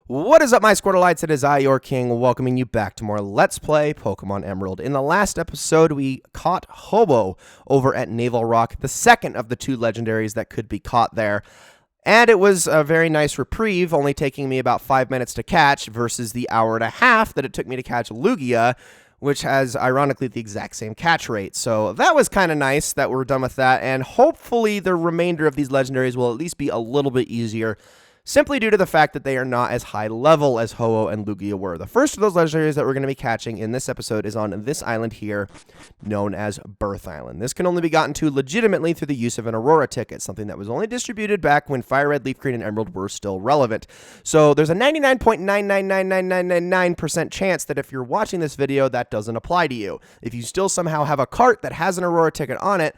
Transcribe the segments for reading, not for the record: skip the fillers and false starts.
What is up, my Squirtleites? It is I, your king, welcoming you back to more Let's Play Pokemon Emerald. In the last episode, we caught Hobo over at Naval Rock, the second of the two legendaries that could be caught there. And it was a very nice reprieve, only taking me about 5 minutes to catch versus the hour and a half that it took me to catch Lugia, which has, ironically, the exact same catch rate. So that was kind of nice that we're done with that, and hopefully the remainder of these legendaries will at least be a little bit easier, simply due to the fact that they are not as high level as Ho-Oh and Lugia were. The first of those legendaries that we're going to be catching in this episode is on this island here, known as Birth Island. This can only be gotten to legitimately through the use of an Aurora ticket, something that was only distributed back when Fire Red, Leaf Green, and Emerald were still relevant. So there's a 99.99999% chance that if you're watching this video, that doesn't apply to you. If you still somehow have a cart that has an Aurora ticket on it,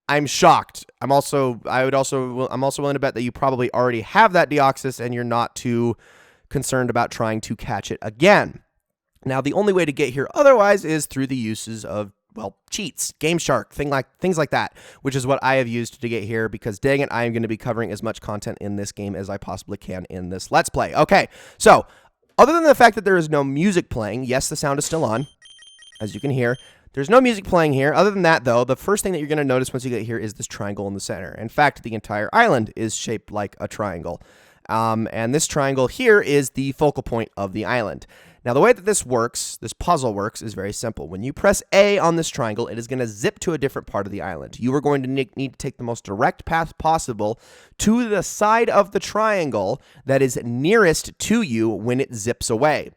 I'm shocked. I'm also willing to bet that you probably already have that Deoxys and you're not too concerned about trying to catch it again. Now, the only way to get here otherwise is through the uses of, well, cheats, Game Shark, things like that, which is what I have used to get here because, dang it, I am going to be covering as much content in this game as I possibly can in this Let's Play. Okay, so other than the fact that there is no music playing, yes, the sound is still on, as you can hear. There's no music playing here. Other than that, though, the first thing that you're going to notice once you get here is this triangle in the center. In fact, the entire island is shaped like a triangle. And this triangle here is the focal point of the island. Now, the way that this works, this puzzle works, is very simple. When you press A on this triangle, it is going to zip to a different part of the island. You are going to need to take the most direct path possible to the side of the triangle that is nearest to you when it zips away.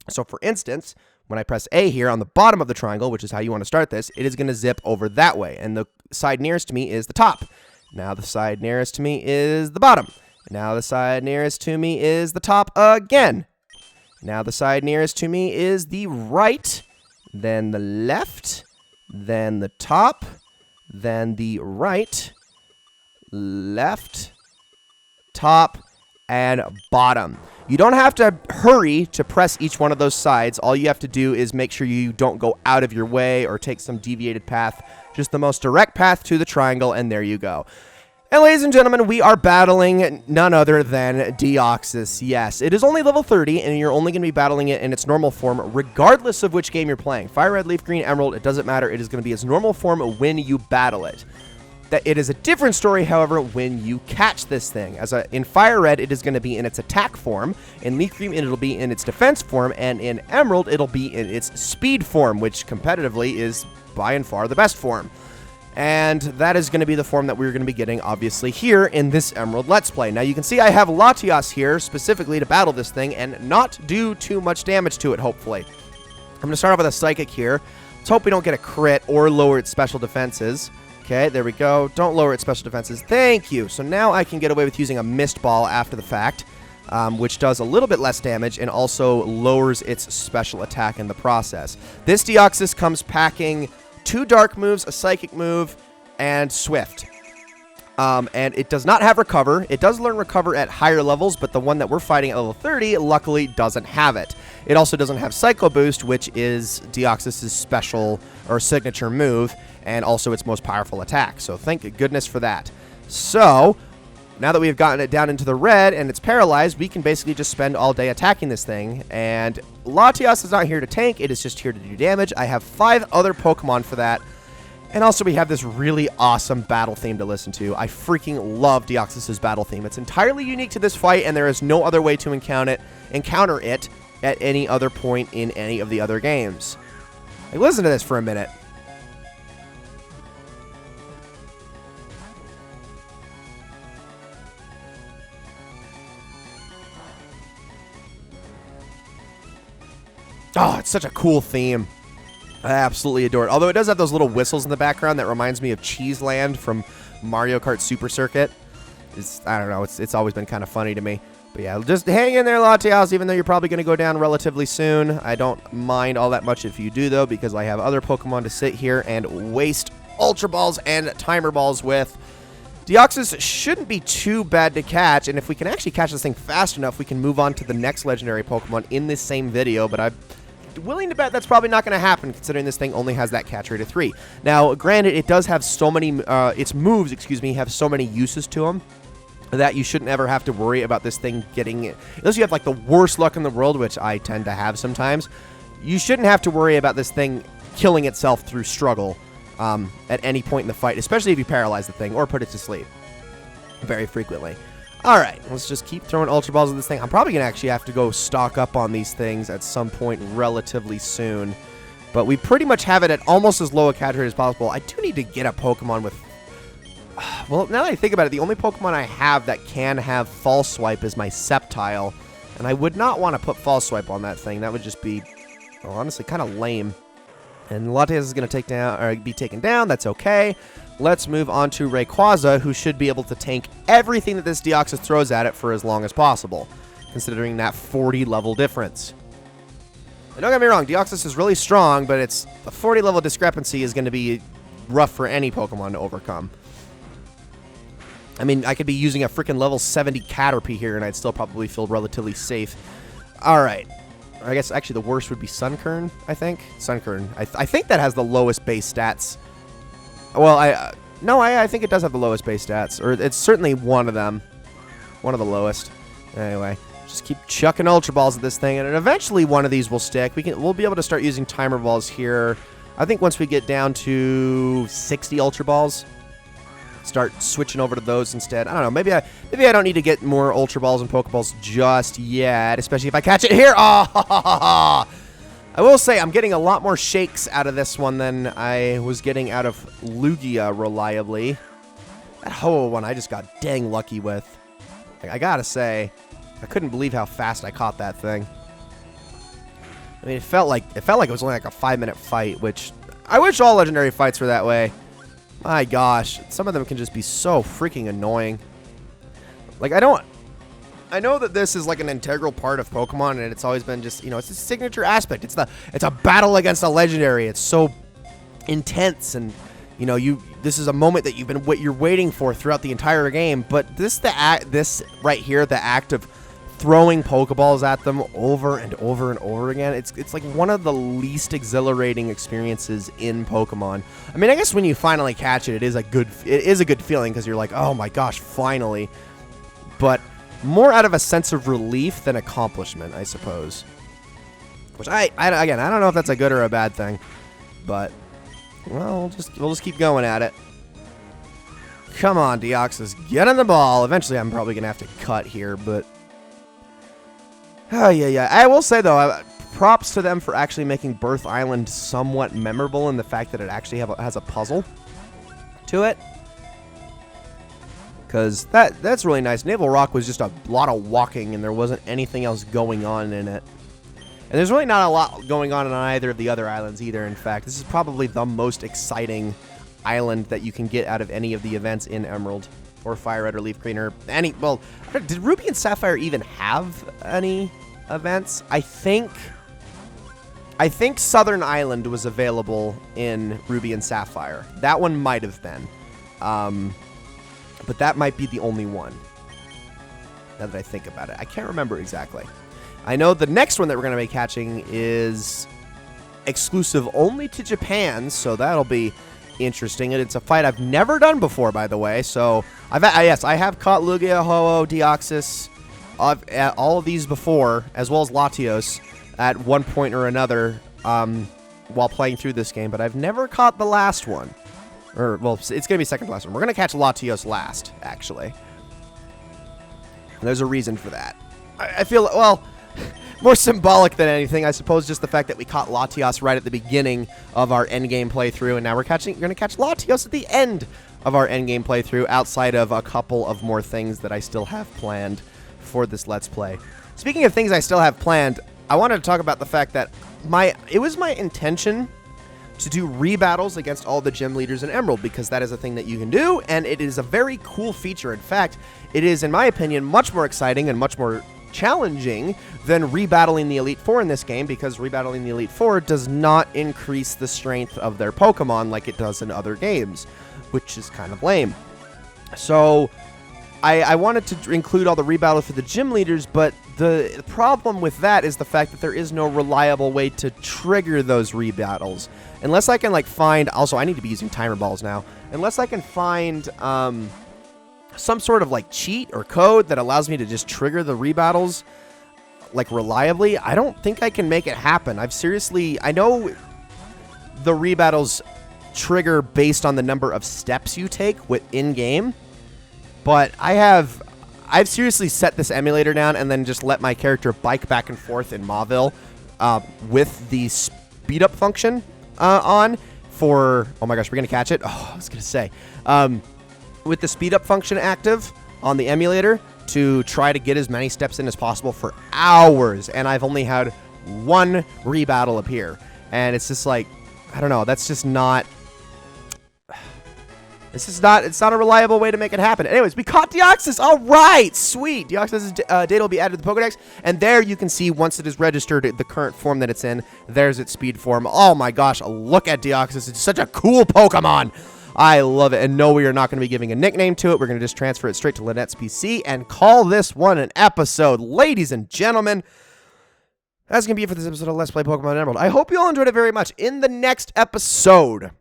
So, for instance, when I press A here on the bottom of the triangle, which is how you want to start this, it is going to zip over that way. And the side nearest to me is the top. Now the side nearest to me is the bottom. Now the side nearest to me is the top again. Now the side nearest to me is the right, then the left, then the top, then the right, left, top, and bottom. You don't have to hurry to press each one of those sides. All you have to do is make sure you don't go out of your way or take some deviated path. Just the most direct path to the triangle, and there you go. And ladies and gentlemen, we are battling none other than Deoxys. Yes, it is only level 30, and you're only going to be battling it in its normal form, regardless of which game you're playing. Fire Red, Leaf Green, Emerald, it doesn't matter. It is going to be its normal form when you battle it. That it is a different story, however, when you catch this thing. In Fire Red, it is going to be in its attack form. In Leaf Green, it'll be in its defense form. And in Emerald, it'll be in its speed form, which competitively is by and far the best form. And that is going to be the form that we're going to be getting, obviously, here in this Emerald Let's Play. Now, you can see I have Latias here specifically to battle this thing and not do too much damage to it, hopefully. I'm going to start off with a Psychic here. Let's hope we don't get a crit or lower its special defenses. Okay, there we go. Don't lower its special defenses. Thank you. So now I can get away with using a Mist Ball after the fact, which does a little bit less damage and also lowers its special attack in the process. This Deoxys comes packing 2 Dark moves, a Psychic move, and Swift. And it does not have Recover. It does learn Recover at higher levels, but the one that we're fighting at level 30 luckily doesn't have it. It also doesn't have Psycho Boost, which is Deoxys' special or signature move, and also its most powerful attack. So thank goodness for that. So now that we've gotten it down into the red and it's paralyzed, we can basically just spend all day attacking this thing. And Latias is not here to tank. It is just here to do damage. I have 5 other Pokemon for that. And also we have this really awesome battle theme to listen to. I freaking love Deoxys' battle theme. It's entirely unique to this fight, and there is no other way to encounter it at any other point in any of the other games. Like, listen to this for a minute. Oh, it's such a cool theme. I absolutely adore it. Although it does have those little whistles in the background that reminds me of Cheese Land from Mario Kart Super Circuit. I don't know. It's always been kind of funny to me. But yeah, just hang in there, Latias, even though you're probably going to go down relatively soon. I don't mind all that much if you do, though, because I have other Pokemon to sit here and waste Ultra Balls and Timer Balls with. Deoxys shouldn't be too bad to catch, and if we can actually catch this thing fast enough, we can move on to the next legendary Pokemon in this same video, but I'm willing to bet that's probably not going to happen, considering this thing only has that catch rate of 3. Now, granted, it does have so many, its moves, excuse me, have so many uses to them. that you shouldn't ever have to worry about this thing getting it. Unless you have like the worst luck in the world, which I tend to have sometimes, you shouldn't have to worry about this thing killing itself through struggle at any point in the fight, especially if you paralyze the thing or put it to sleep very frequently. All right, let's just keep throwing Ultra Balls at this thing. I'm probably going to actually have to go stock up on these things at some point relatively soon. But we pretty much have it at almost as low a catch rate as possible. I do need to get a Pokemon with... Well, now that I think about it, the only Pokemon I have that can have False Swipe is my Sceptile. And I would not want to put False Swipe on that thing. That would just be, well, honestly, kind of lame. And Latias is going to be taken down. That's okay. Let's move on to Rayquaza, who should be able to tank everything that this Deoxys throws at it for as long as possible, considering that 40 level difference. And don't get me wrong, Deoxys is really strong, but it's the 40 level discrepancy is going to be rough for any Pokemon to overcome. I mean, I could be using a freaking level 70 Caterpie here, and I'd still probably feel relatively safe. All right. I guess actually the worst would be Sunkern, I think. Sunkern. I think that has the lowest base stats. Well, I think it does have the lowest base stats. Or it's certainly one of them. One of the lowest. Anyway, just keep chucking Ultra Balls at this thing, and eventually one of these will stick. We'll be able to start using Timer Balls here. I think once we get down to 60 Ultra Balls, start switching over to those instead. I don't know. Maybe I don't need to get more Ultra Balls and Pokeballs just yet, especially if I catch it here. Oh, I will say I'm getting a lot more shakes out of this one than I was getting out of Lugia reliably. That Ho-Oh one I just got dang lucky with. I gotta say, I couldn't believe how fast I caught that thing. I mean, it felt like it was only like a 5-minute fight, which I wish all legendary fights were that way. My gosh, some of them can just be so freaking annoying. Like, I know that this is like an integral part of Pokemon, and it's always been just, you know, it's a signature aspect. It's a battle against a legendary. It's so intense, and you know, this is a moment that you're waiting for throughout the entire game. But this right here, the act of throwing Pokeballs at them over and over and over again, it's like one of the least exhilarating experiences in Pokemon. I mean, I guess when you finally catch it, it is a good feeling, because you're like, oh my gosh, finally. But more out of a sense of relief than accomplishment, I suppose. Which again, I don't know if that's a good or a bad thing, but well, we'll just keep going at it. Come on, Deoxys, get on the ball. Eventually, I'm probably gonna have to cut here, but. Oh, yeah. I will say, though, props to them for actually making Birth Island somewhat memorable in the fact that it actually has a puzzle to it. Because that's really nice. Naval Rock was just a lot of walking, and there wasn't anything else going on in it. And there's really not a lot going on either of the other islands either, in fact. This is probably the most exciting island that you can get out of any of the events in Emerald. Or Fire Red or Leaf Green or any... Well, did Ruby and Sapphire even have any events? I think Southern Island was available in Ruby and Sapphire. That one might have been. But that might be the only one. Now that I think about it. I can't remember exactly. I know the next one that we're going to be catching is exclusive only to Japan, so that'll be interesting. And it's a fight I've never done before, by the way. So, yes, I have caught Lugia, Ho-Oh, Deoxys, all of these before, as well as Latios, at one point or another while playing through this game. But I've never caught the last one. Or, well, it's going to be second to last one. We're going to catch Latios last, actually. And there's a reason for that. I feel, well, more symbolic than anything, I suppose, just the fact that we caught Latios right at the beginning of our endgame playthrough, and now we're going to catch Latios at the end of our endgame playthrough, outside of a couple of more things that I still have planned for this Let's Play. Speaking of things I still have planned, I wanted to talk about the fact that it was my intention to do rebattles against all the gym leaders in Emerald, because that is a thing that you can do, and it is a very cool feature. In fact, it is, in my opinion, much more exciting and much more challenging than rebattling the Elite Four in this game, because rebattling the Elite Four does not increase the strength of their Pokemon like it does in other games, which is kind of lame. So I wanted to include all the rebattles for the gym leaders, but the problem with that is the fact that there is no reliable way to trigger those rebattles. Unless I can, like, find... Also, I need to be using timer balls now. Unless I can find some sort of like cheat or code that allows me to just trigger the rebattles like reliably, I don't think I can make it happen. I know the rebattles trigger based on the number of steps you take within game, but I've seriously set this emulator down and then just let my character bike back and forth in Mauville with the speed up function on for, oh my gosh, we're gonna catch it. Oh, I was gonna say, with the speed up function active on the emulator to try to get as many steps in as possible for hours, and I've only had one rebattle appear, and it's just like, I don't know, that's just not, it's not a reliable way to make it happen. Anyways, we caught Deoxys. All right, sweet. Deoxys' data will be added to the Pokedex, and there you can see once it is registered the current form that it's in. There's its speed form. Oh my gosh, look at Deoxys. It's such a cool Pokemon. I love it. And no, we are not going to be giving a nickname to it. We're going to just transfer it straight to Lynette's PC and call this one an episode. Ladies and gentlemen, that's going to be it for this episode of Let's Play Pokemon Emerald. I hope you all enjoyed it very much. In the next episode,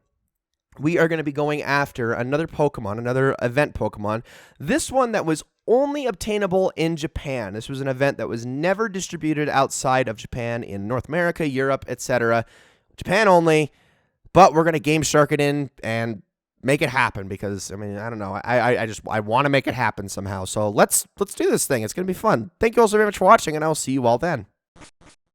we are going to be going after another Pokemon, another event Pokemon. This one that was only obtainable in Japan. This was an event that was never distributed outside of Japan in North America, Europe, etc. Japan only, but we're going to Game Shark it in and make it happen because, I mean, I don't know. I want to make it happen somehow. So let's do this thing. It's going to be fun. Thank you all so very much for watching, and I will see you all then.